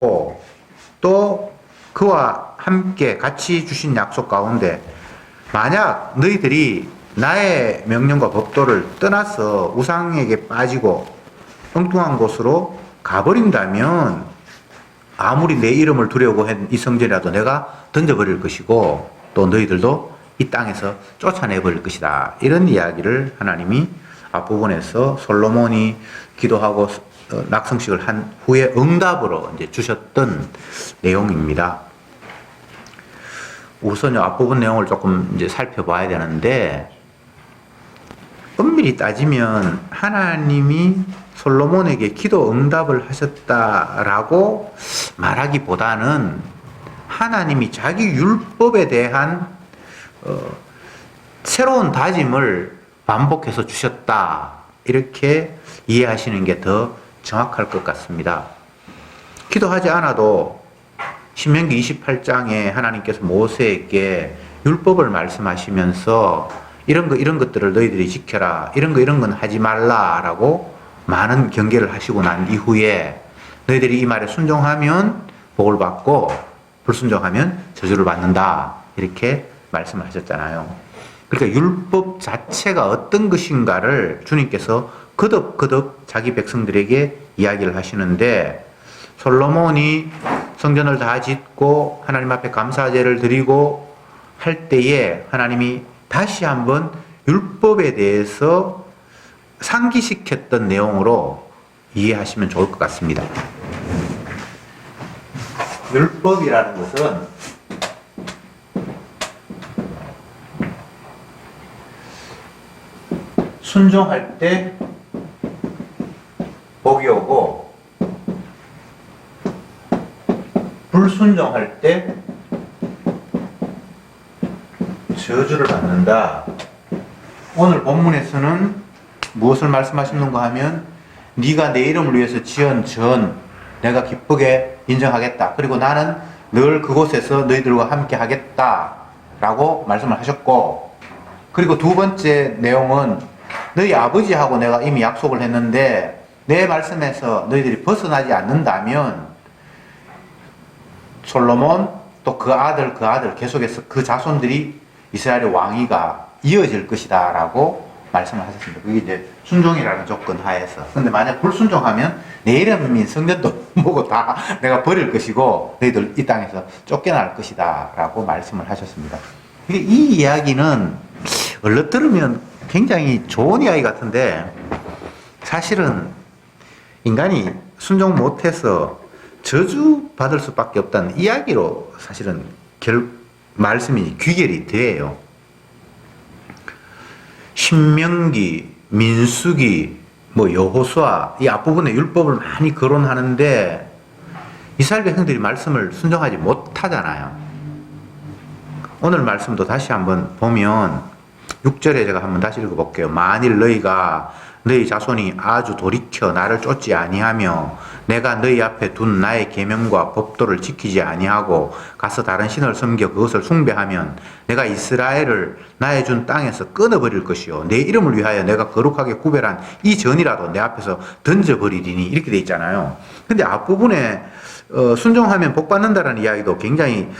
또 그와 함께 같이 주신 약속 가운데 만약 너희들이 나의 명령과 법도를 떠나서 우상에게 빠지고 엉뚱한 곳으로 가버린다면 아무리 내 이름을 두려고 한 이 성전이라도 내가 던져버릴 것이고 또 너희들도 이 땅에서 쫓아내버릴 것이다. 이런 이야기를 하나님이 앞부분에서 솔로몬이 기도하고 낙성식을 한 후에 응답으로 이제 주셨던 내용입니다. 우선 앞부분 내용을 조금 이제 살펴봐야 되는데, 엄밀히 따지면 하나님이 솔로몬에게 기도 응답을 하셨다라고 말하기보다는 하나님이 자기 율법에 대한 새로운 다짐을 반복해서 주셨다, 이렇게 이해하시는 게 더 정확할 것 같습니다. 기도하지 않아도 신명기 28장에 하나님께서 모세에게 율법을 말씀하시면서 이런 것들을 너희들이 지켜라, 이런 건 하지 말라라고 많은 경계를 하시고 난 이후에 너희들이 이 말에 순종하면 복을 받고 불순종하면 저주를 받는다, 이렇게 말씀을 하셨잖아요. 그러니까 율법 자체가 어떤 것인가를 주님께서 거듭 자기 백성들에게 이야기를 하시는데, 솔로몬이 성전을 다 짓고 하나님 앞에 감사제를 드리고 할 때에 하나님이 다시 한번 율법에 대해서 상기시켰던 내용으로 이해하시면 좋을 것 같습니다. 율법이라는 것은 순종할 때 복이 오고 불순종할 때 저주를 받는다. 오늘 본문에서는 무엇을 말씀하시는가 하면, 네가 내 이름을 위해서 지은 전 내가 기쁘게 인정하겠다. 그리고 나는 늘 그곳에서 너희들과 함께 하겠다 라고 말씀을 하셨고, 그리고 두 번째 내용은 너희 아버지하고 내가 이미 약속을 했는데 내 말씀에서 너희들이 벗어나지 않는다면 솔로몬 또 그 아들 계속해서 그 자손들이 이스라엘의 왕위가 이어질 것이다 라고 말씀을 하셨습니다. 그게 이제 순종이라는 조건 하에서. 근데 만약 불순종하면 내 이름인 성전도 뭐고 다 내가 버릴 것이고 너희들 이 땅에서 쫓겨날 것이다 라고 말씀을 하셨습니다. 이 이야기는 얼른 들으면 굉장히 좋은 이야기 같은데, 사실은 인간이 순종 못해서 저주 받을 수밖에 없다는 이야기로 사실은 말씀이 귀결이 돼요. 신명기, 민수기, 여호수아 이 앞부분에 율법을 많이 거론하는데 이스라엘 백성들이 말씀을 순종하지 못하잖아요. 오늘 말씀도 다시 한번 보면 6절에 제가 한번 다시 읽어볼게요. 만일 너희가 너희 자손이 아주 돌이켜 나를 쫓지 아니하며 내가 너희 앞에 둔 나의 계명과 법도를 지키지 아니하고 가서 다른 신을 섬겨 그것을 숭배하면 내가 이스라엘을 나의 준 땅에서 끊어버릴 것이요 내 이름을 위하여 내가 거룩하게 구별한 이 전이라도 내 앞에서 던져버리리니, 이렇게 돼 있잖아요. 근데 앞부분에 순종하면 복 받는다라는 이야기도 굉장히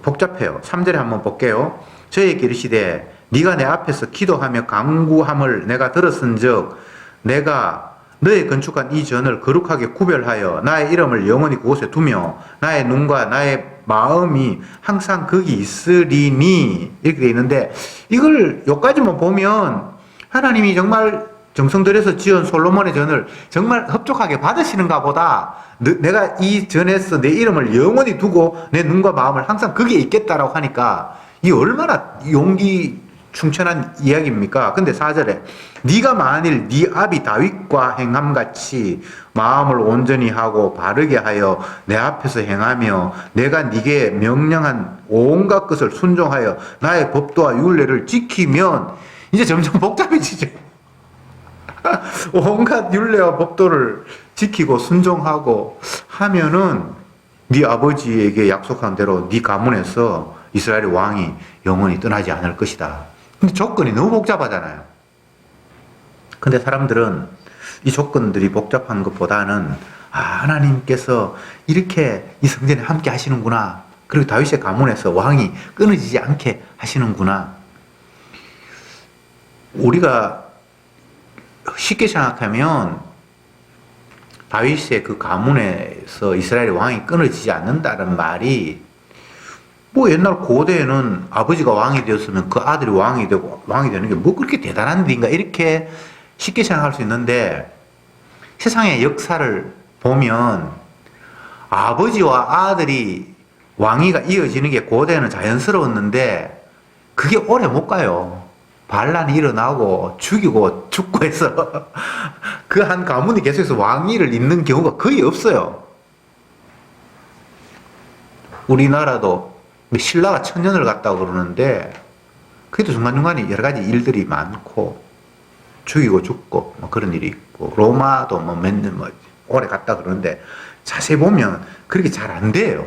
복잡해요. 3절에 한번 볼게요. 저에게 이르시되 네가 내 앞에서 기도하며 간구함을 내가 들었은즉 내가 너의 건축한 이 전을 거룩하게 구별하여 나의 이름을 영원히 그곳에 두며 나의 눈과 나의 마음이 항상 거기 있으리니, 이렇게 돼 있는데, 이걸 여기까지만 보면 하나님이 정말 정성 들여서 지은 솔로몬의 전을 정말 흡족하게 받으시는가 보다, 내가 이 전에서 내 이름을 영원히 두고 내 눈과 마음을 항상 거기에 있겠다라고 하니까 이 얼마나 용기 충천한 이야기입니까? 근데 4절에 네가 만일 네 아비 다윗과 행함같이 마음을 온전히 하고 바르게 하여 내 앞에서 행하며 내가 네게 명령한 온갖 것을 순종하여 나의 법도와 율례를 지키면, 이제 점점 복잡해지죠. 온갖 율례와 법도를 지키고 순종하고 하면은 네 아버지에게 약속한 대로 네 가문에서 이스라엘의 왕이 영원히 떠나지 않을 것이다. 근데 조건이 너무 복잡하잖아요. 근데 사람들은 이 조건들이 복잡한 것보다는 하나님께서 이렇게 이 성전에 함께 하시는구나. 그리고 다윗의 가문에서 왕이 끊어지지 않게 하시는구나. 우리가 쉽게 생각하면 다윗의 그 가문에서 이스라엘의 왕이 끊어지지 않는다는 말이 뭐 옛날 고대에는 아버지가 왕이 되었으면 그 아들이 왕이 되고 왕이 되는 게 뭐 그렇게 대단한 일인가 이렇게 쉽게 생각할 수 있는데 세상의 역사를 보면 아버지와 아들이 왕위가 이어지는 게 고대에는 자연스러웠는데 그게 오래 못 가요. 반란이 일어나고 죽이고 죽고 해서 그 한 가문이 계속해서 왕위를 잇는 경우가 거의 없어요. 우리나라도 신라가 천년을 갔다고 그러는데 그래도 중간중간에 여러 가지 일들이 많고 죽이고 죽고 뭐 그런 일이 있고 로마도 뭐 몇 년 뭐 오래 갔다 그러는데 자세히 보면 그렇게 잘 안 돼요.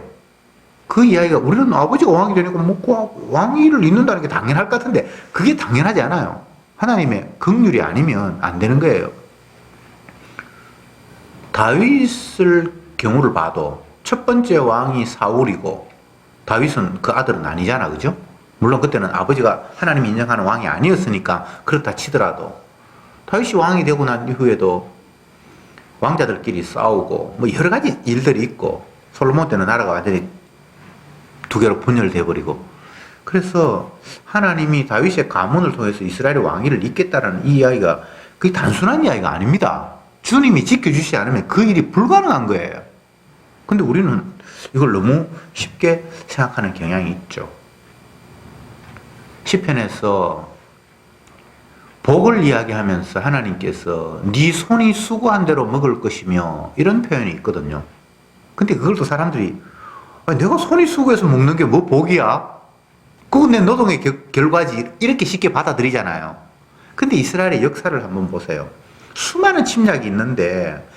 그 이야기가 우리는 아버지가 왕이 되니까 뭐 왕위를 잇는다는 게 당연할 것 같은데 그게 당연하지 않아요. 하나님의 긍휼이 아니면 안 되는 거예요. 다윗을 경우를 봐도 첫 번째 왕이 사울이고 다윗은 그 아들은 아니잖아, 그죠? 물론 그때는 아버지가 하나님이 인정하는 왕이 아니었으니까 그렇다 치더라도 다윗이 왕이 되고 난 이후에도 왕자들끼리 싸우고 뭐 여러 가지 일들이 있고 솔로몬 때는 나라가 완전히 두 개로 분열돼 버리고 그래서 하나님이 다윗의 가문을 통해서 이스라엘의 왕위를 잇겠다라는 이 이야기가 그게 단순한 이야기가 아닙니다. 주님이 지켜주시지 않으면 그 일이 불가능한 거예요. 근데 우리는 이걸 너무 쉽게 생각하는 경향이 있죠. 시편에서 복을 이야기하면서 하나님께서 네 손이 수고한 대로 먹을 것이며 이런 표현이 있거든요. 근데 그걸 또 사람들이 내가 손이 수고해서 먹는 게 뭐 복이야? 그건 내 노동의 결과지 이렇게 쉽게 받아들이잖아요. 근데 이스라엘의 역사를 한번 보세요. 수많은 침략이 있는데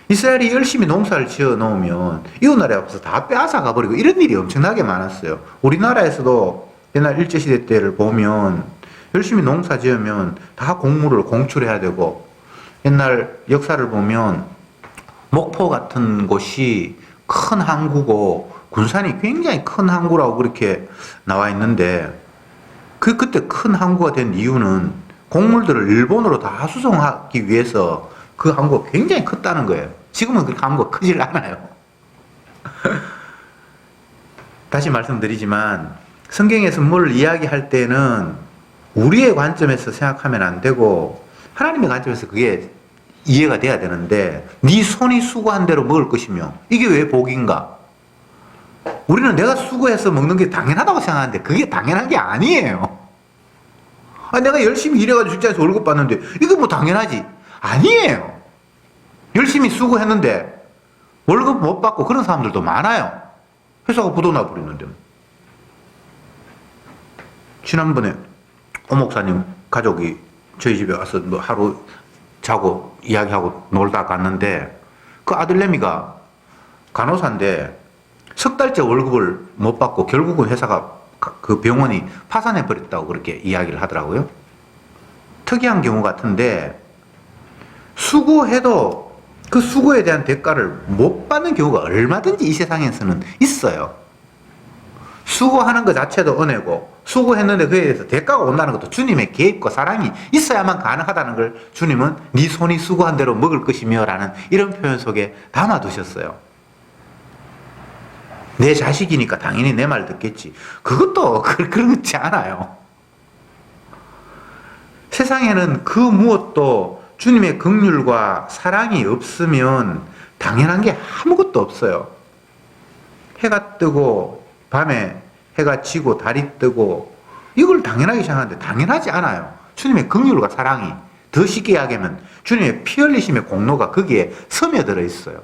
이스라엘이 열심히 농사를 지어 놓으면 이웃 나라에 와서 다 빼앗아 가버리고 이런 일이 엄청나게 많았어요. 우리나라에서도 옛날 일제시대 때를 보면 열심히 농사 지으면 다 공물을 공출해야 되고 옛날 역사를 보면 목포 같은 곳이 큰 항구고 군산이 굉장히 큰 항구라고 그렇게 나와 있는데 그때 큰 항구가 된 이유는 곡물들을 일본으로 다 수송하기 위해서 그 항구가 굉장히 컸다는 거예요. 지금은 그 항구가 크질 않아요. 다시 말씀드리지만 성경에서 뭘 이야기할 때는 우리의 관점에서 생각하면 안 되고 하나님의 관점에서 그게 이해가 돼야 되는데 네 손이 수고한 대로 먹을 것이며 이게 왜 복인가? 우리는 내가 수고해서 먹는 게 당연하다고 생각하는데 그게 당연한 게 아니에요. 내가 열심히 일해가지고 직장에서 월급 받는데 이거 뭐 당연하지? 아니에요. 열심히 수고했는데 월급 못 받고 그런 사람들도 많아요. 회사가 부도나 버리는데. 지난번에 오 목사님 가족이 저희 집에 와서 뭐 하루 자고 이야기하고 놀다 갔는데 그 아들내미가 간호사인데 석 달째 월급을 못 받고 결국은 회사가 그 병원이 파산해 버렸다고 그렇게 이야기를 하더라고요. 특이한 경우 같은데 수고해도 그 수고에 대한 대가를 못 받는 경우가 얼마든지 이 세상에서는 있어요. 수고하는 것 자체도 은혜고 수고했는데 그에 대해서 대가가 온다는 것도 주님의 계획과 사랑이 있어야만 가능하다는 걸 주님은 네 손이 수고한 대로 먹을 것이며 라는 이런 표현 속에 담아두셨어요. 내 자식이니까 당연히 내 말 듣겠지. 그것도 그렇지 않아요. 세상에는 그 무엇도 주님의 긍휼과 사랑이 없으면 당연한 게 아무것도 없어요. 해가 뜨고 밤에 해가 지고 달이 뜨고 이걸 당연하게 생각하는데 당연하지 않아요. 주님의 긍휼과 사랑이 더 쉽게 이야기하면 주님의 피 흘리심의 공로가 거기에 스며들어 있어요.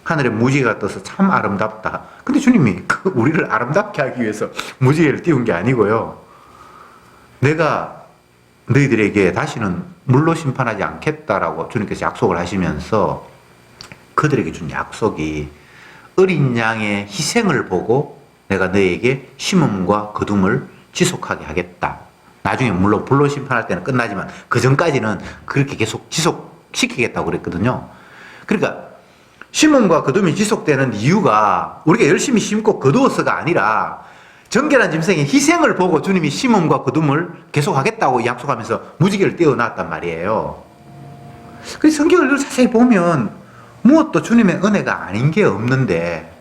하늘에 무지개가 떠서 참 아름답다. 근데 주님이 우리를 아름답게 하기 위해서 무지개를 띄운 게 아니고요. 내가 너희들에게 다시는 물로 심판하지 않겠다라고 주님께서 약속을 하시면서 그들에게 준 약속이 어린 양의 희생을 보고 내가 너희에게 심음과 거둠을 지속하게 하겠다. 나중에 물론 불로 심판할 때는 끝나지만 그 전까지는 그렇게 계속 지속시키겠다고 그랬거든요. 그러니까 심음과 거둠이 지속되는 이유가 우리가 열심히 심고 거두어서가 아니라 정결한 짐승의 희생을 보고 주님이 심음과 거둠을 계속하겠다고 약속하면서 무지개를 띄워놨단 말이에요. 그래서 성경을 자세히 보면 무엇도 주님의 은혜가 아닌 게 없는데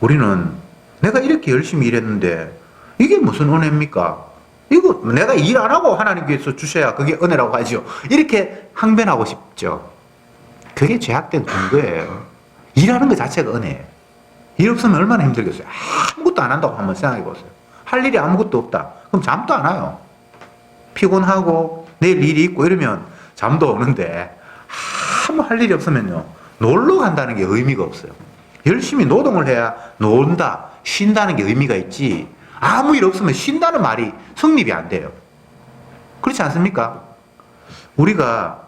우리는 내가 이렇게 열심히 일했는데 이게 무슨 은혜입니까? 이거 내가 일 안 하고 하나님께서 주셔야 그게 은혜라고 하죠. 이렇게 항변하고 싶죠. 그게 죄악된 근거예요. 일하는 것 자체가 은혜예요. 일 없으면 얼마나 힘들겠어요. 아무것도 안 한다고 한번 생각해 보세요. 할 일이 아무것도 없다. 그럼 잠도 안 와요. 피곤하고 내일 일이 있고 이러면 잠도 오는데 아무 할 일이 없으면요. 놀러 간다는 게 의미가 없어요. 열심히 노동을 해야 논다, 쉰다는 게 의미가 있지 아무 일 없으면 쉰다는 말이 성립이 안 돼요. 그렇지 않습니까? 우리가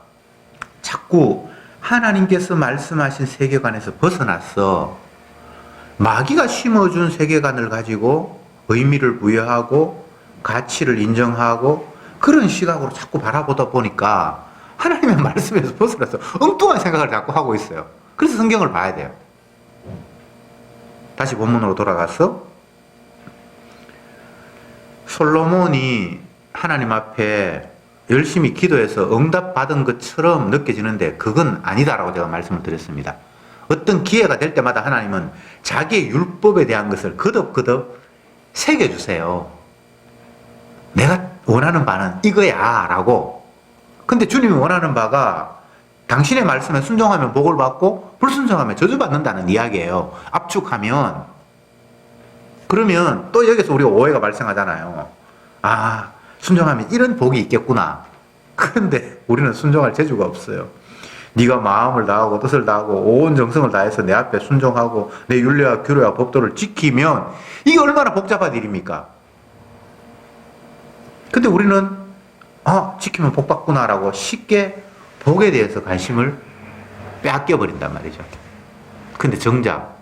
자꾸 하나님께서 말씀하신 세계관에서 벗어나서 마귀가 심어준 세계관을 가지고 의미를 부여하고 가치를 인정하고 그런 시각으로 자꾸 바라보다 보니까 하나님의 말씀에서 벗어나서 엉뚱한 생각을 자꾸 하고 있어요. 그래서 성경을 봐야 돼요. 다시 본문으로 돌아가서 솔로몬이 하나님 앞에 열심히 기도해서 응답받은 것처럼 느껴지는데 그건 아니다라고 제가 말씀을 드렸습니다. 어떤 기회가 될 때마다 하나님은 자기의 율법에 대한 것을 거듭거듭 새겨주세요. 내가 원하는 바는 이거야 라고. 근데 주님이 원하는 바가 당신의 말씀에 순종하면 복을 받고 불순종하면 저주받는다는 이야기예요. 압축하면. 그러면 또 여기서 우리가 오해가 발생하잖아요. 아, 순종하면 이런 복이 있겠구나. 그런데 우리는 순종할 재주가 없어요. 네가 마음을 다하고 뜻을 다하고 온 정성을 다해서 내 앞에 순종하고 내 율례와 규례와 법도를 지키면 이게 얼마나 복잡한 일입니까? 근데 우리는 지키면 복 받구나라고 쉽게 복에 대해서 관심을 빼앗겨 버린단 말이죠. 근데 정작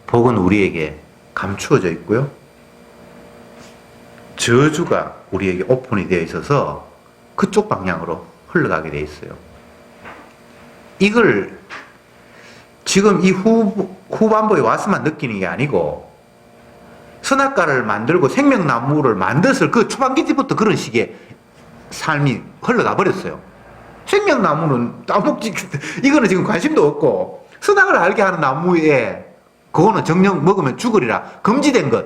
복은 우리에게 감추어져 있고요. 저주가 우리에게 오픈이 되어 있어서 그쪽 방향으로 흘러가게 되어 있어요. 이걸 지금 이 후반부에 와서만 느끼는 게 아니고 선악과를 만들고 생명나무를 만들었을 그 초반기부터 그런 식의 삶이 흘러가 버렸어요. 생명나무는 따먹지, 이거는 지금 관심도 없고 선악을 알게 하는 나무에 그거는 정령 먹으면 죽으리라 금지된 것,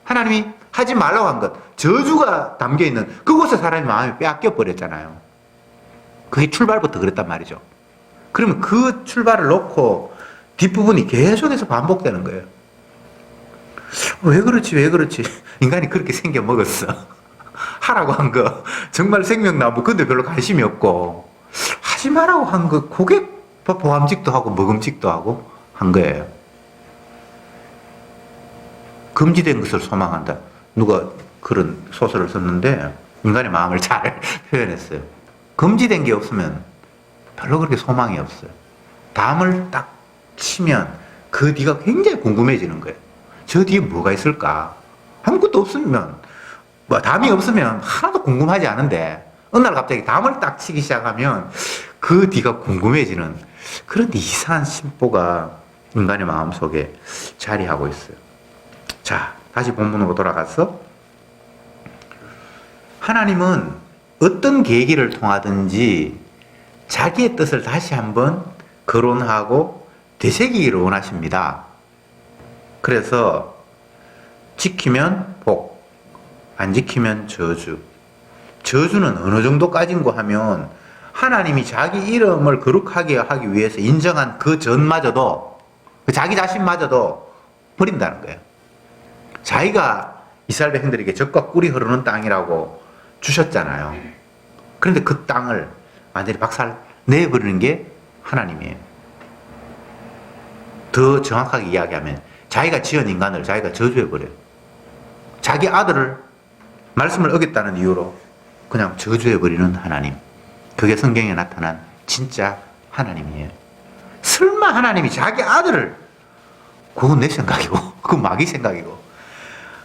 하나님이 하지 말라고 한 것, 저주가 담겨있는 그곳에 사람이 마음이 빼앗겨 버렸잖아요. 그게 출발부터 그랬단 말이죠. 그러면 그 출발을 놓고 뒷부분이 계속해서 반복되는 거예요. 왜 그렇지? 인간이 그렇게 생겨 먹었어. 하라고 한 거, 정말 생명나무, 근데 별로 관심이 없고, 하지 말라고 한 거, 그게 보암직도 하고 먹음직도 하고 한 거예요. 금지된 것을 소망한다. 누가 그런 소설을 썼는데, 인간의 마음을 잘 표현했어요. 금지된 게 없으면 별로 그렇게 소망이 없어요. 담을 딱 치면 그 뒤가 굉장히 궁금해지는 거예요. 저 뒤에 뭐가 있을까? 아무것도 없으면, 담이 없으면 하나도 궁금하지 않은데 어느 날 갑자기 담을 딱 치기 시작하면 그 뒤가 궁금해지는 그런 이상한 심보가 인간의 마음속에 자리하고 있어요. 자, 다시 본문으로 돌아가서 하나님은 어떤 계기를 통하든지 자기의 뜻을 다시 한번 거론하고 되새기기를 원하십니다. 그래서 지키면 복, 안 지키면 저주. 저주는 어느 정도까지인고 하면 하나님이 자기 이름을 거룩하게 하기 위해서 인정한 그 전마저도, 자기 자신마저도 버린다는 거예요. 자기가 이스라엘 백성들에게 젖과 꿀이 흐르는 땅이라고 주셨잖아요. 그런데 그 땅을 완전히 박살 내버리는 게 하나님이에요. 더 정확하게 이야기하면 자기가 지은 인간을 자기가 저주해버려요. 자기 아들을 말씀을 어겼다는 이유로 그냥 저주해버리는 하나님. 그게 성경에 나타난 진짜 하나님이에요. 설마 하나님이 자기 아들을, 그건 내 생각이고 그건 마귀 생각이고,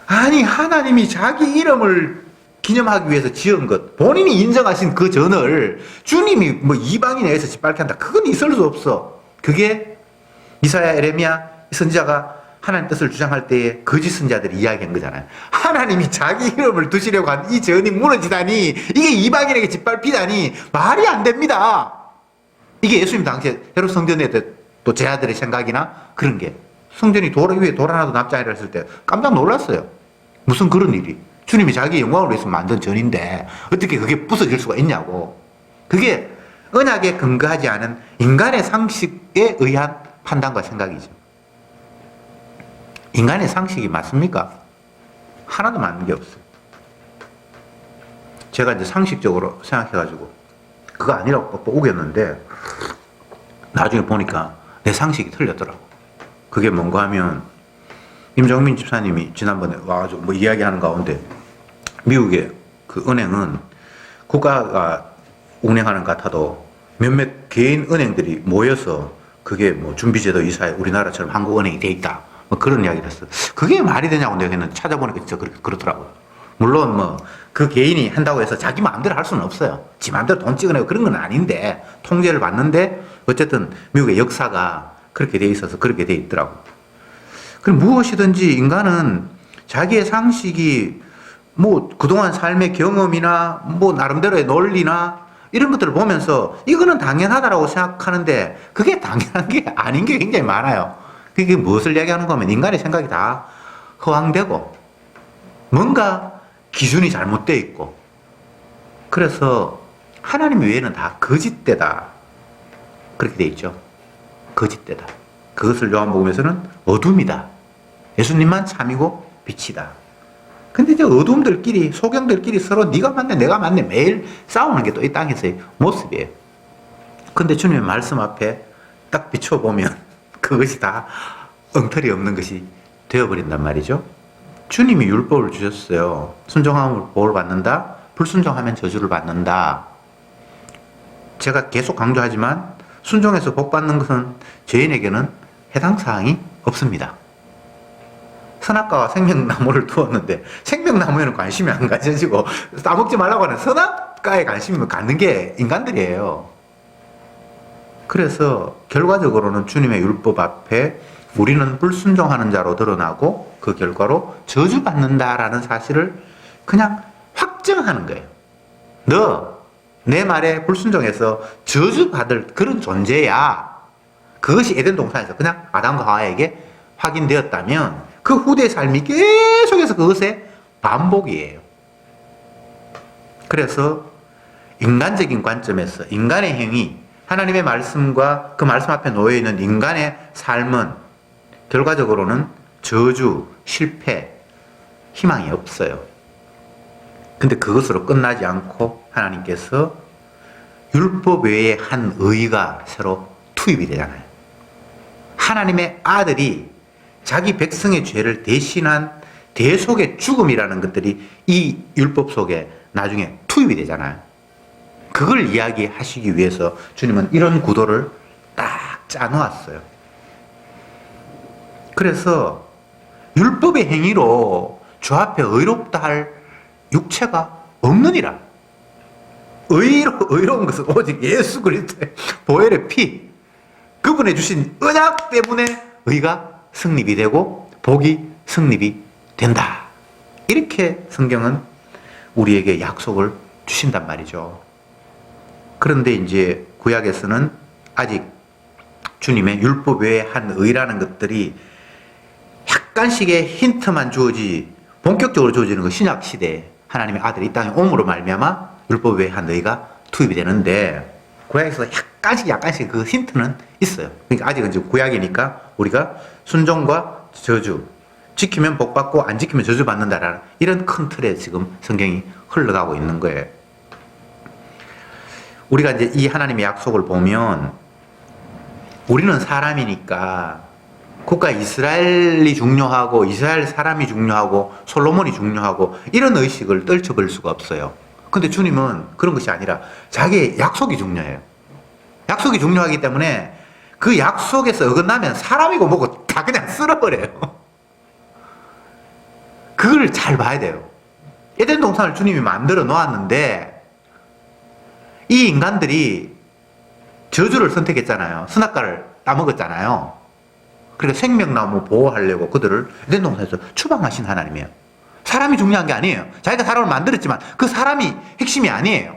아니 하나님이 자기 이름을 기념하기 위해서 지은 것, 본인이 인정하신 그 전을 주님이 뭐 이방인에 의해서 짓밟게 한다. 그건 있을 수 없어. 그게 이사야, 에레미야 선지자가 하나님 뜻을 주장할 때에 거짓 선지자들이 이야기한 거잖아요. 하나님이 자기 이름을 두시려고 한 이 전이 무너지다니, 이게 이방인에게 짓밟히다니 말이 안 됩니다. 이게 예수님 당시에 헤롯 성전에 또 제자들의 생각이나 그런 게, 성전이 위에 돌 하나도 남지 아니라 했을 때 깜짝 놀랐어요. 무슨 그런 일이. 주님이 자기 영광을 위해서 만든 전인데 어떻게 그게 부서질 수가 있냐고. 그게 언약에 근거하지 않은 인간의 상식에 의한 판단과 생각이죠. 인간의 상식이 맞습니까? 하나도 맞는 게 없어요. 제가 이제 상식적으로 생각해가지고 그거 아니라고 또 우겼는데 나중에 보니까 내 상식이 틀렸더라고. 그게 뭔가 하면 임정민 집사님이 지난번에 와가지고 뭐 이야기하는 가운데 미국의 그 은행은 국가가 운행하는 것 같아도 몇몇 개인 은행들이 모여서 그게 뭐 준비제도 이사에 우리나라처럼 한국은행이 돼 있다. 뭐 그런 이야기를 했어. 그게 말이 되냐고 내가 했는데 찾아보니까 진짜 그렇더라고요. 물론 뭐 그 개인이 한다고 해서 자기 마음대로 할 수는 없어요. 지 마음대로 돈 찍어내고 그런 건 아닌데 통제를 받는데 어쨌든 미국의 역사가 그렇게 돼 있어서 그렇게 돼 있더라고. 그럼 무엇이든지 인간은 자기의 상식이 뭐 그동안 삶의 경험이나 뭐 나름대로의 논리나 이런 것들을 보면서 이거는 당연하다라고 생각하는데 그게 당연한 게 아닌 게 굉장히 많아요. 그게 무엇을 얘기하는 거면 인간의 생각이 다 허황되고 뭔가 기준이 잘못되어 있고, 그래서 하나님 외에는 다 거짓되다 그렇게 되어 있죠. 거짓되다. 그것을 요한복음에서는 어둠이다. 예수님만 참이고 빛이다. 근데 이제 어둠들끼리, 소경들끼리 서로 네가 맞네 내가 맞네 매일 싸우는 게 또 이 땅에서의 모습이에요. 근데 주님의 말씀 앞에 딱 비춰보면 그것이 다 엉터리 없는 것이 되어버린단 말이죠. 주님이 율법을 주셨어요. 순종하면 복을 받는다, 불순종하면 저주를 받는다. 제가 계속 강조하지만 순종해서 복 받는 것은 죄인에게는 해당 사항이 없습니다. 선악과와 생명나무를 두었는데 생명나무에는 관심이 안 가져지고 따먹지 말라고 하는 선악과에 관심을 갖는 게 인간들이에요. 그래서 결과적으로는 주님의 율법 앞에 우리는 불순종하는 자로 드러나고 그 결과로 저주받는다라는 사실을 그냥 확정하는 거예요. 너 내 말에 불순종해서 저주받을 그런 존재야. 그것이 에덴 동산에서 그냥 아담과 하와에게 확인되었다면 그 후대의 삶이 계속해서 그것의 반복이에요. 그래서 인간적인 관점에서 인간의 행위, 하나님의 말씀과 그 말씀 앞에 놓여있는 인간의 삶은 결과적으로는 저주, 실패, 희망이 없어요. 근데 그것으로 끝나지 않고 하나님께서 율법 외에 한 의가 새로 투입이 되잖아요. 하나님의 아들이 자기 백성의 죄를 대신한 대속의 죽음이라는 것들이 이 율법 속에 나중에 투입이 되잖아요. 그걸 이야기하시기 위해서 주님은 이런 구도를 딱 짜놓았어요. 그래서 율법의 행위로 주 앞에 의롭다 할 육체가 없느니라. 의로운 것은 오직 예수 그리스도의 보혈의 피, 그분의 주신 언약 때문에 의가 성립이 되고 복이 성립이 된다. 이렇게 성경은 우리에게 약속을 주신단 말이죠. 그런데 이제 구약에서는 아직 주님의 율법 외에 한 의라는 것들이 약간씩의 힌트만 주어지 본격적으로 주어지는 거 신약 시대에 하나님의 아들이 이 땅에 옴으로 말미암아 율법 외에 한 의가 투입이 되는데, 구약에서 약간씩 그 힌트는 있어요. 그러니까 아직은 이제 구약이니까 우리가 순종과 저주, 지키면 복 받고 안 지키면 저주 받는다라는 이런 큰 틀에 지금 성경이 흘러가고 있는 거예요. 우리가 이제 이 하나님의 약속을 보면 우리는 사람이니까 국가 이스라엘이 중요하고 이스라엘 사람이 중요하고 솔로몬이 중요하고 이런 의식을 떨쳐버릴 수가 없어요. 근데 주님은 그런 것이 아니라 자기의 약속이 중요해요. 약속이 중요하기 때문에 그 약속에서 어긋나면 사람이고 뭐고 다 그냥 쓸어버려요. 그걸 잘 봐야 돼요. 에덴 동산을 주님이 만들어 놓았는데 이 인간들이 저주를 선택했잖아요. 선악과를 따먹었잖아요. 그러니까 생명나무 보호하려고 그들을 에덴 동산에서 추방하신 하나님이에요. 사람이 중요한 게 아니에요. 자기가 사람을 만들었지만 그 사람이 핵심이 아니에요.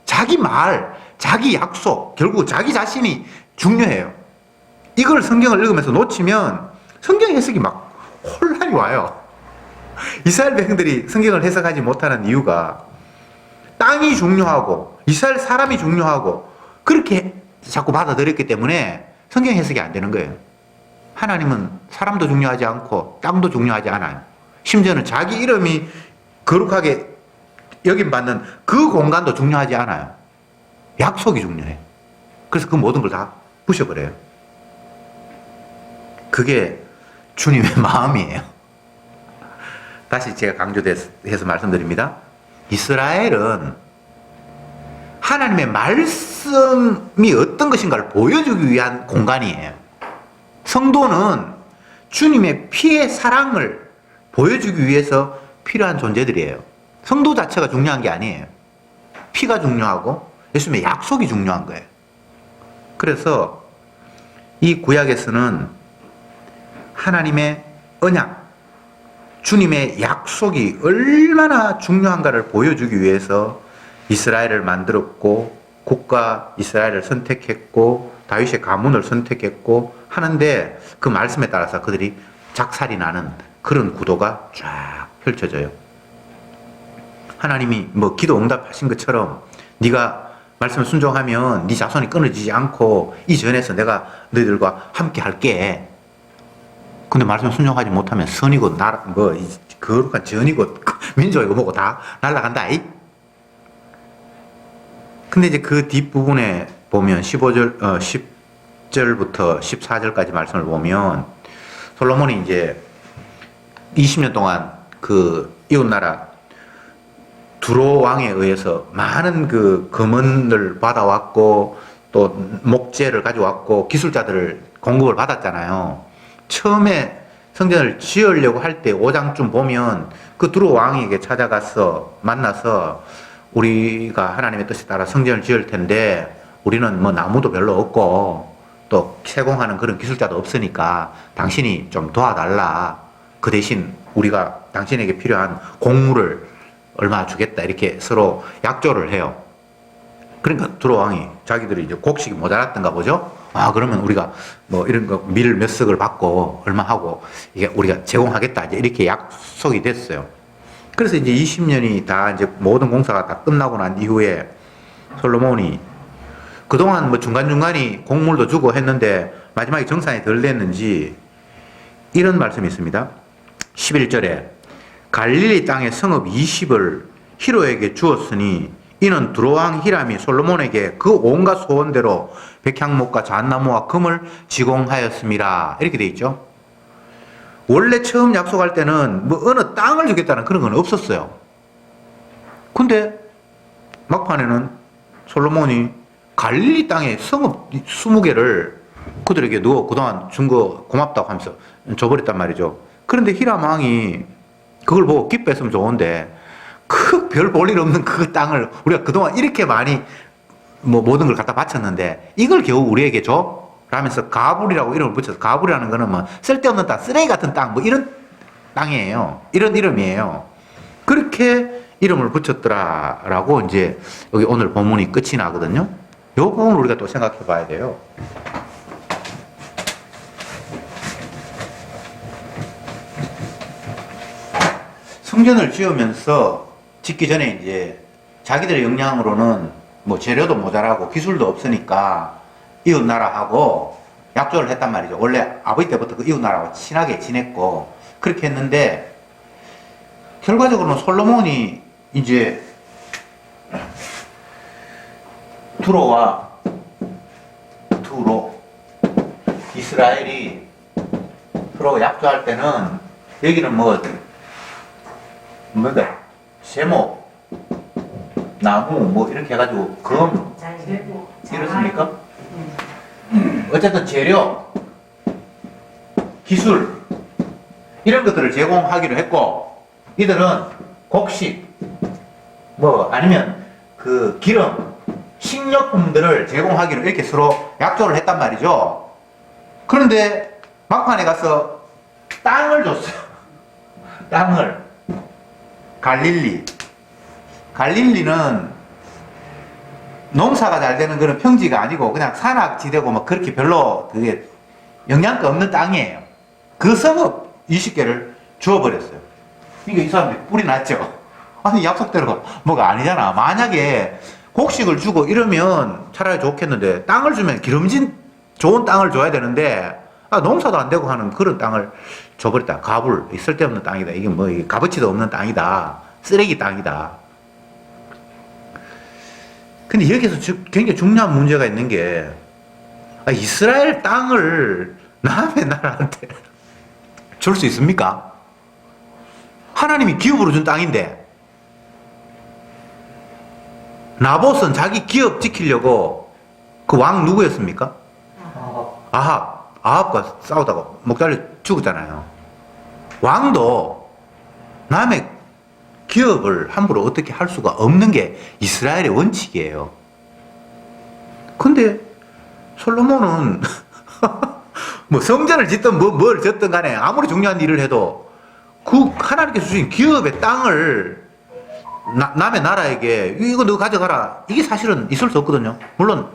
자기 말, 자기 약속, 결국 자기 자신이 중요해요. 이걸 성경을 읽으면서 놓치면 성경 해석이 막 혼란이 와요. 이스라엘 백성들이 성경을 해석하지 못하는 이유가 땅이 중요하고 이스라엘 사람이 중요하고 그렇게 자꾸 받아들였기 때문에 성경 해석이 안 되는 거예요. 하나님은 사람도 중요하지 않고 땅도 중요하지 않아요. 심지어는 자기 이름이 거룩하게 여김받는 그 공간도 중요하지 않아요. 약속이 중요해요. 그래서 그 모든 걸 다 부셔버려요. 그게 주님의 마음이에요. 다시 제가 강조해서 말씀드립니다. 이스라엘은 하나님의 말씀이 어떤 것인가를 보여주기 위한 공간이에요. 성도는 주님의 피의 사랑을 보여주기 위해서 필요한 존재들이에요. 성도 자체가 중요한 게 아니에요. 피가 중요하고 예수님의 약속이 중요한 거예요. 그래서 이 구약에서는 하나님의 언약, 주님의 약속이 얼마나 중요한가를 보여주기 위해서 이스라엘을 만들었고 국가 이스라엘을 선택했고 다윗의 가문을 선택했고 하는데 그 말씀에 따라서 그들이 작살이 나는 그런 구도가 쫙 펼쳐져요. 하나님이 뭐 기도 응답하신 것처럼 네가 말씀을 순종하면 네 자손이 끊어지지 않고 이 전에서 내가 너희들과 함께 할게. 근데 말씀을 순종하지 못하면 선이고 거룩한 전이고 민족이고 뭐고 다 날아간다. 근데 이제 그 뒷부분에 보면 10절부터 14절까지 말씀을 보면 솔로몬이 이제 20년 동안 그 이웃나라 두로 왕에 의해서 많은 그 금은을 받아왔고 또 목재를 가져왔고 기술자들을 공급을 받았잖아요. 처음에 성전을 지으려고 할 때 5장쯤 보면 그 두로 왕에게 찾아가서 만나서 우리가 하나님의 뜻에 따라 성전을 지을 텐데 우리는 뭐 나무도 별로 없고 또 세공하는 그런 기술자도 없으니까 당신이 좀 도와달라. 그 대신 우리가 당신에게 필요한 곡물을 얼마 주겠다. 이렇게 서로 약조를 해요. 그러니까 두로 왕이 자기들이 이제 곡식이 모자랐던가 보죠. 아, 그러면 우리가 뭐 이런 거 밀 몇 석을 받고 얼마 하고 이게 우리가 제공하겠다. 이제 이렇게 약속이 됐어요. 그래서 이제 20년이 다 이제 모든 공사가 다 끝나고 난 이후에 솔로몬이 그동안 뭐 중간중간이 곡물도 주고 했는데 마지막에 정산이 덜 됐는지 이런 말씀이 있습니다. 11절에 갈릴리 땅의 성읍 20을 히로에게 주었으니 이는 두로왕 히람이 솔로몬에게 그 온갖 소원대로 백향목과 잣나무와 금을 지공하였습니다. 이렇게 돼 있죠. 원래 처음 약속할 때는 뭐 어느 땅을 주겠다는 그런 건 없었어요. 근데 막판에는 솔로몬이 갈릴리 땅의 성읍 20개를 그들에게 누워 그동안 준 거 고맙다고 하면서 줘버렸단 말이죠. 그런데 히람 왕이 그걸 보고 기뻐했으면 좋은데 그 별 볼 일 없는 그 땅을 우리가 그동안 이렇게 많이 뭐 모든 걸 갖다 바쳤는데 이걸 겨우 우리에게 줘? 라면서 가불이라고 이름을 붙여서 가불이라는 거는 뭐 쓸데없는 땅, 쓰레기 같은 땅 뭐 이런 땅이에요. 이런 이름이에요. 그렇게 이름을 붙였더라라고 이제 여기 오늘 본문이 끝이 나거든요. 이 부분을 우리가 또 생각해 봐야 돼요. 성전을 지으면서 짓기 전에 이제 자기들의 역량으로는 뭐 재료도 모자라고 기술도 없으니까 이웃나라하고 약조를 했단 말이죠. 원래 아버지 때부터 그 이웃나라하고 친하게 지냈고 그렇게 했는데 결과적으로는 솔로몬이 이제 두로 이스라엘이 서로 약조할 때는 여기는 뭐다 세모 나무 뭐 이렇게 해가지고 금 이렇습니까? 어쨌든 재료 기술 이런 것들을 제공하기로 했고 이들은 곡식 뭐 아니면 그 기름, 식료품들을 제공하기로 이렇게 서로 약조를 했단 말이죠. 그런데 막판에 가서 땅을 줬어요. 땅을. 갈릴리는 농사가 잘 되는 그런 평지가 아니고 그냥 산악지대고 막 그렇게 별로 그게 영양가 없는 땅이에요. 그 성읍 20개를 주어버렸어요. 그러니까 이 사람들이 뿔이 났죠. 아니 약속대로가 뭐가 아니잖아. 만약에 곡식을 주고 이러면 차라리 좋겠는데 땅을 주면 기름진 좋은 땅을 줘야 되는데 농사도 안 되고 하는 그런 땅을 줘버렸다. 가불, 쓸데없는 땅이다. 이게 뭐 값어치도 없는 땅이다. 쓰레기 땅이다. 근데 여기서 굉장히 중요한 문제가 있는 게 이스라엘 땅을 남의 나라한테 줄 수 있습니까? 하나님이 기업으로 준 땅인데 나봇은 자기 기업 지키려고 그 왕 누구였습니까? 아합과 싸우다가 목 잘려 죽었잖아요. 왕도 남의 기업을 함부로 어떻게 할 수가 없는 게 이스라엘의 원칙이에요. 근데 솔로몬은 뭐 성전을 짓든 뭘 짓든 간에 아무리 중요한 일을 해도 그 하나님께서 주신 기업의 땅을 남의 나라에게 이거 너 가져가라. 이게 사실은 있을 수 없거든요. 물론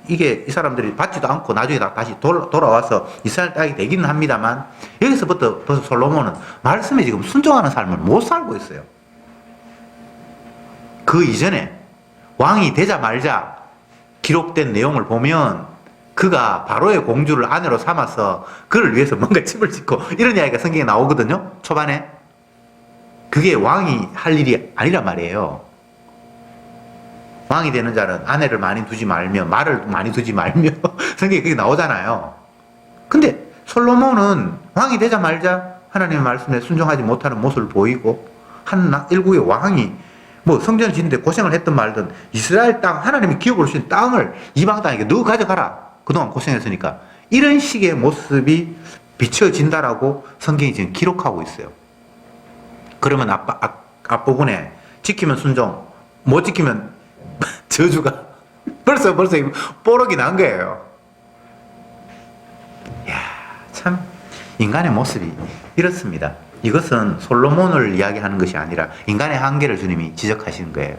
이게 이 사람들이 받지도 않고 나중에 다시 돌아와서 이스라엘 땅이 되기는 합니다만 여기서부터 벌써 솔로몬은 말씀에 지금 순종하는 삶을 못 살고 있어요. 그 이전에 왕이 되자 말자 기록된 내용을 보면 그가 바로의 공주를 아내로 삼아서 그를 위해서 뭔가 집을 짓고 이런 이야기가 성경에 나오거든요. 초반에. 그게 왕이 할 일이 아니란 말이에요. 왕이 되는 자는 아내를 많이 두지 말며 말을 많이 두지 말며 성경에 그게 나오잖아요. 근데 솔로몬은 왕이 되자 말자 하나님의 말씀에 순종하지 못하는 모습을 보이고 한 일국의 왕이 뭐 성전을 짓는데 고생을 했든 말든 이스라엘 땅 하나님이 기업으로 주신 땅을 이방 땅에게 너 가져가라. 그동안 고생했으니까 이런 식의 모습이 비춰진다라고 성경이 지금 기록하고 있어요. 그러면 앞부분에 지키면 순종, 못 지키면 저주가 벌써 뽀록이 난 거예요. 이야, 참 인간의 모습이 이렇습니다. 이것은 솔로몬을 이야기하는 것이 아니라 인간의 한계를 주님이 지적하시는 거예요.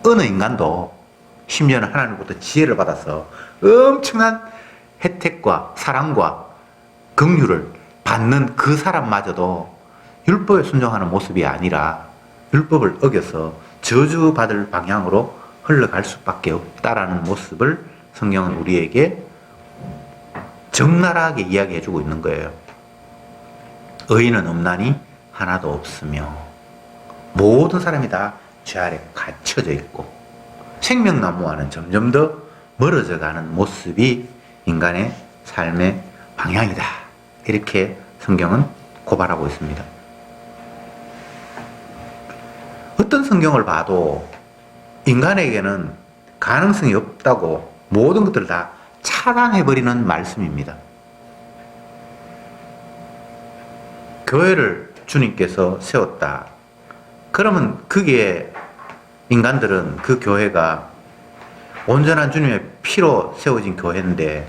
어느 인간도 심지어는 하나님으로부터 지혜를 받아서 엄청난 혜택과 사랑과 긍휼을 받는 그 사람마저도 율법에 순종하는 모습이 아니라 율법을 어겨서 저주받을 방향으로 흘러갈 수밖에 없다라는 모습을 성경은 우리에게 적나라하게 이야기해주고 있는 거예요. 의인은 없나니 하나도 없으며 모든 사람이 다 죄 아래 갇혀져 있고 생명나무와는 점점 더 멀어져가는 모습이 인간의 삶의 방향이다. 이렇게 성경은 고발하고 있습니다. 어떤 성경을 봐도 인간에게는 가능성이 없다고 모든 것들을 다 차단해버리는 말씀입니다. 교회를 주님께서 세웠다. 그러면 그게 인간들은 그 교회가 온전한 주님의 피로 세워진 교회인데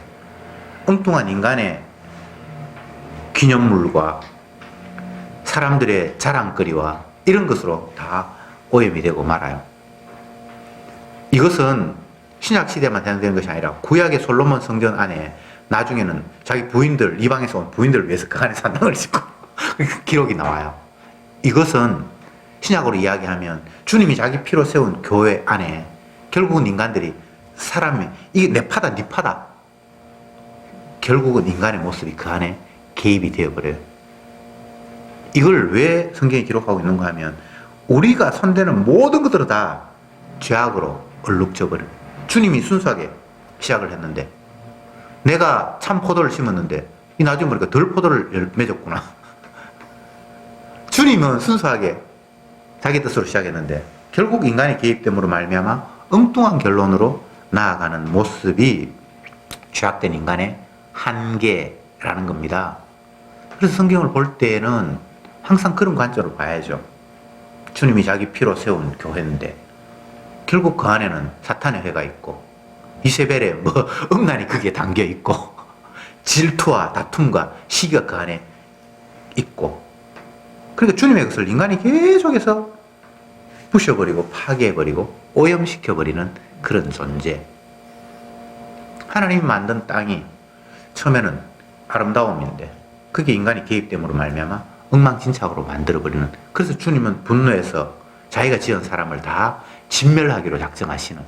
엉뚱한 인간의 기념물과 사람들의 자랑거리와 이런 것으로 다 오염이 되고 말아요. 이것은 신약시대만 해당되는 것이 아니라 구약의 솔로몬 성전 안에 나중에는 자기 부인들, 이방에서 온 부인들을 위해서 그 안에 산당을 짓고 기록이 나와요. 이것은 신약으로 이야기하면 주님이 자기 피로 세운 교회 안에 결국은 인간들이 사람이 이게 내 파다 네 파다 결국은 인간의 모습이 그 안에 개입이 되어버려요. 이걸 왜 성경에 기록하고 있는가 하면 우리가 손대는 모든 것들을 다 죄악으로 얼룩져버려요. 주님이 순수하게 시작을 했는데 내가 참 포도를 심었는데 이 나중에 보니까 덜 포도를 맺었구나. 주님은 순수하게 자기 뜻으로 시작했는데 결국 인간의 개입됨으로 말미암아 엉뚱한 결론으로 나아가는 모습이 죄악된 인간의 한계라는 겁니다. 그래서 성경을 볼 때에는 항상 그런 관점으로 봐야죠. 주님이 자기 피로 세운 교회인데 결국 그 안에는 사탄의 회가 있고 이세벨의 뭐 음란이 거기에 담겨 있고 질투와 다툼과 시기가 그 안에 있고, 그러니까 주님의 것을 인간이 계속해서 부셔버리고 파괴해버리고 오염시켜버리는 그런 존재. 하나님이 만든 땅이 처음에는 아름다움인데 그게 인간이 개입됨으로 말미암아 엉망진창으로 만들어버리는, 그래서 주님은 분노해서 자기가 지은 사람을 다 진멸하기로 작정하시는,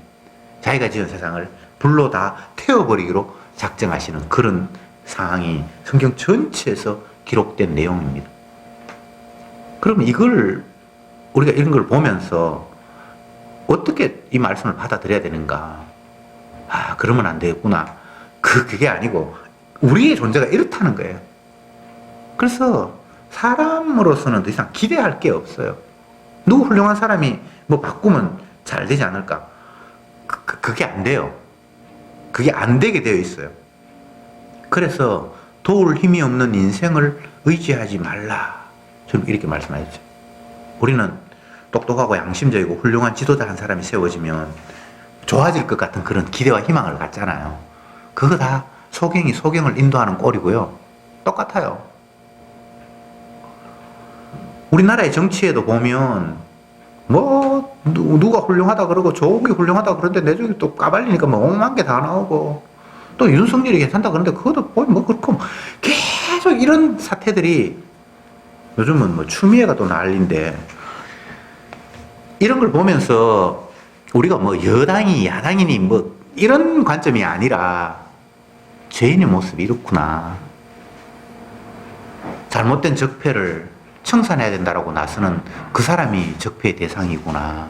자기가 지은 세상을 불로 다 태워버리기로 작정하시는 그런 상황이 성경 전체에서 기록된 내용입니다. 그러면 이걸 우리가 이런 걸 보면서 어떻게 이 말씀을 받아들여야 되는가? 아, 그러면 안 되겠구나. 그게 아니고 우리의 존재가 이렇다는 거예요. 그래서 사람으로서는 더 이상 기대할 게 없어요. 누구 훌륭한 사람이 뭐 바꾸면 잘 되지 않을까? 그게 안 돼요. 그게 안 되게 되어 있어요. 그래서 도울 힘이 없는 인생을 의지하지 말라. 저는 이렇게 말씀하셨죠. 우리는 똑똑하고 양심적이고 훌륭한 지도자 한 사람이 세워지면 좋아질 것 같은 그런 기대와 희망을 갖잖아요. 그거 다 소경이 소경을 인도하는 꼴이고요. 똑같아요. 우리나라의 정치에도 보면 뭐 누가 훌륭하다 그러고 좋은 게 훌륭하다 그러는데 내중에 또 까발리니까 뭐 엉망한 게 다 나오고, 또 윤석열이 괜찮다 그러는데 그것도 뭐 그렇고 계속 이런 사태들이 요즘은 뭐 추미애가 또 난리인데, 이런 걸 보면서 우리가 뭐 여당이 야당이니 뭐 이런 관점이 아니라 죄인의 모습이 이렇구나, 잘못된 적폐를 청산해야 된다라고 나서는 그 사람이 적폐의 대상이구나.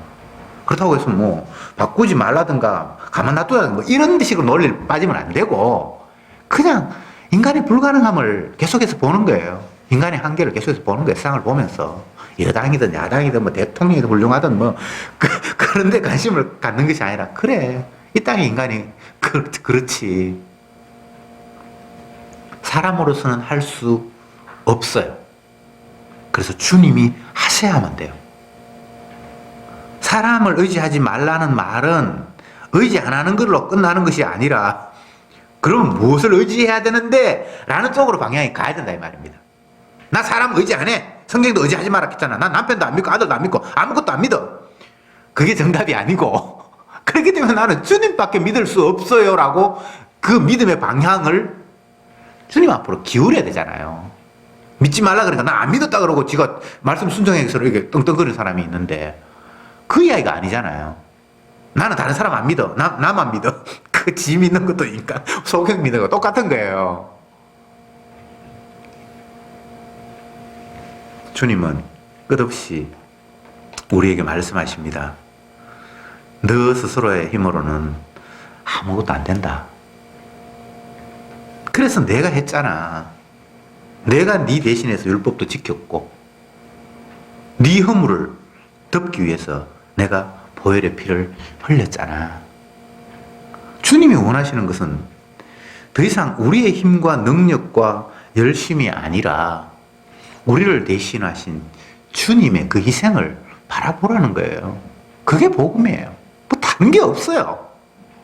그렇다고 해서 뭐 바꾸지 말라든가 가만 놔둬야 뭐 이런 식으로 논리를 빠지면 안 되고, 그냥 인간의 불가능함을 계속해서 보는 거예요. 인간의 한계를 계속해서 보는 거예요. 세상을 보면서 여당이든 야당이든 뭐 대통령이든 훌륭하든 뭐 그런 데 관심을 갖는 것이 아니라, 그래 이 땅의 인간이 그렇지, 사람으로서는 할 수 없어요. 그래서 주님이 하셔야만 돼요. 사람을 의지하지 말라는 말은 의지 안 하는 걸로 끝나는 것이 아니라, 그럼 무엇을 의지해야 되는데? 라는 쪽으로 방향이 가야 된다 이 말입니다. 나 사람 의지 안 해. 성경도 의지하지 마라 했잖아. 난 남편도 안 믿고 아들도 안 믿고 아무것도 안 믿어. 그게 정답이 아니고, 그렇기 때문에 나는 주님밖에 믿을 수 없어요 라고 그 믿음의 방향을 주님 앞으로 기울여야 되잖아요. 믿지 말라 그러니까 나 안 믿었다 그러고 지가 말씀 순종해서 이렇게 떵떵거리는 사람이 있는데, 그 이야기가 아니잖아요. 나는 다른 사람 안 믿어. 나만 믿어. 그 지 믿는 것도 인간 소경 믿는 거 똑같은 거예요. 주님은 끝없이 우리에게 말씀하십니다. 너 스스로의 힘으로는 아무것도 안 된다. 그래서 내가 했잖아. 내가 네 대신해서 율법도 지켰고 네 허물을 덮기 위해서 내가 보혈의 피를 흘렸잖아. 주님이 원하시는 것은 더 이상 우리의 힘과 능력과 열심이 아니라 우리를 대신하신 주님의 그 희생을 바라보라는 거예요. 그게 복음이에요. 뭐 다른 게 없어요.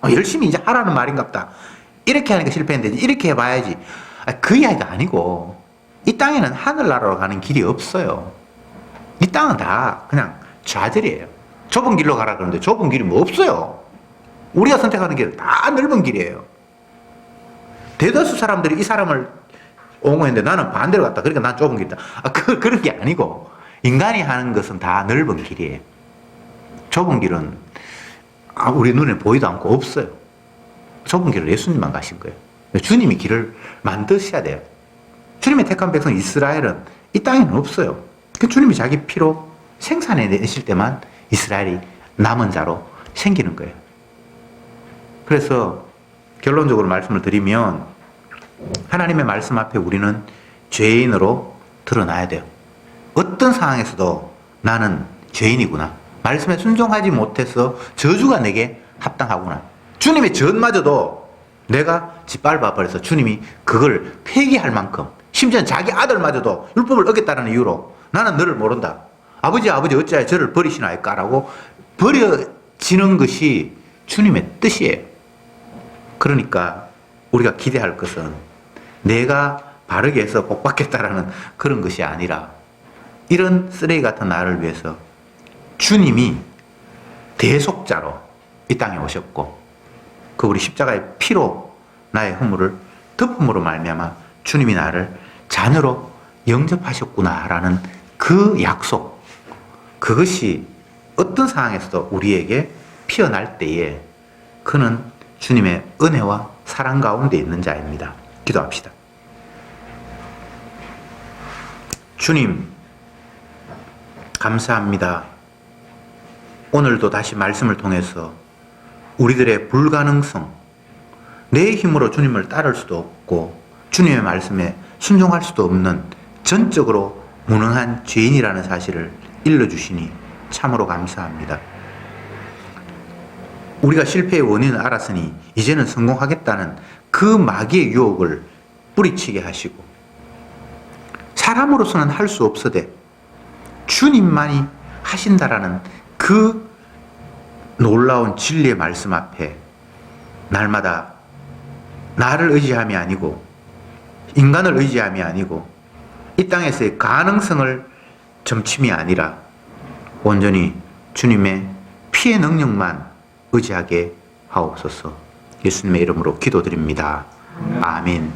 열심히 이제 하라는 말인갑다. 이렇게 하니까 실패했는데 이렇게 해봐야지. 그 이야기가 아니고, 이 땅에는 하늘나라로 가는 길이 없어요. 이 땅은 다 그냥 좌절이에요. 좁은 길로 가라 그러는데 좁은 길이 뭐 없어요. 우리가 선택하는 길은 다 넓은 길이에요. 대다수 사람들이 이 사람을 옹호했는데 나는 반대로 갔다. 그러니까 난 좁은 길이다. 그런 게 아니고, 인간이 하는 것은 다 넓은 길이에요. 좁은 길은 우리 눈에 보이도 않고 없어요. 좁은 길을 예수님만 가신 거예요. 주님이 길을 만드셔야 돼요. 주님의 택한 백성 이스라엘은 이 땅에는 없어요. 그 주님이 자기 피로 생산해내실 때만 이스라엘이 남은 자로 생기는 거예요. 그래서 결론적으로 말씀을 드리면, 하나님의 말씀 앞에 우리는 죄인으로 드러나야 돼요. 어떤 상황에서도 나는 죄인이구나. 말씀에 순종하지 못해서 저주가 내게 합당하구나. 주님의 전마저도 내가 짓밟아 버려서 주님이 그걸 폐기할 만큼, 심지어 자기 아들마저도 율법을 어겼다는 이유로 나는 너를 모른다. 아버지 어찌하여 저를 버리시나이까라고 버려지는 것이 주님의 뜻이에요. 그러니까 우리가 기대할 것은 내가 바르게 해서 복 받겠다라는 그런 것이 아니라 이런 쓰레기 같은 나를 위해서 주님이 대속자로 이 땅에 오셨고 그 우리 십자가의 피로 나의 허물을 덮음으로 말미암아 주님이 나를 자녀로 영접하셨구나라는 그 약속, 그것이 어떤 상황에서도 우리에게 피어날 때에 그는 주님의 은혜와 사랑 가운데 있는 자입니다. 기도합시다. 주님, 감사합니다. 오늘도 다시 말씀을 통해서 우리들의 불가능성, 내 힘으로 주님을 따를 수도 없고 주님의 말씀에 순종할 수도 없는 전적으로 무능한 죄인이라는 사실을 일러주시니 참으로 감사합니다. 우리가 실패의 원인을 알았으니 이제는 성공하겠다는 그 마귀의 유혹을 뿌리치게 하시고 사람으로서는 할 수 없으되 주님만이 하신다라는 그 놀라운 진리의 말씀 앞에 날마다 나를 의지함이 아니고 인간을 의지함이 아니고 이 땅에서의 가능성을 점침이 아니라 온전히 주님의 피의 능력만 의지하게 하옵소서. 예수님의 이름으로 기도드립니다. 아멘.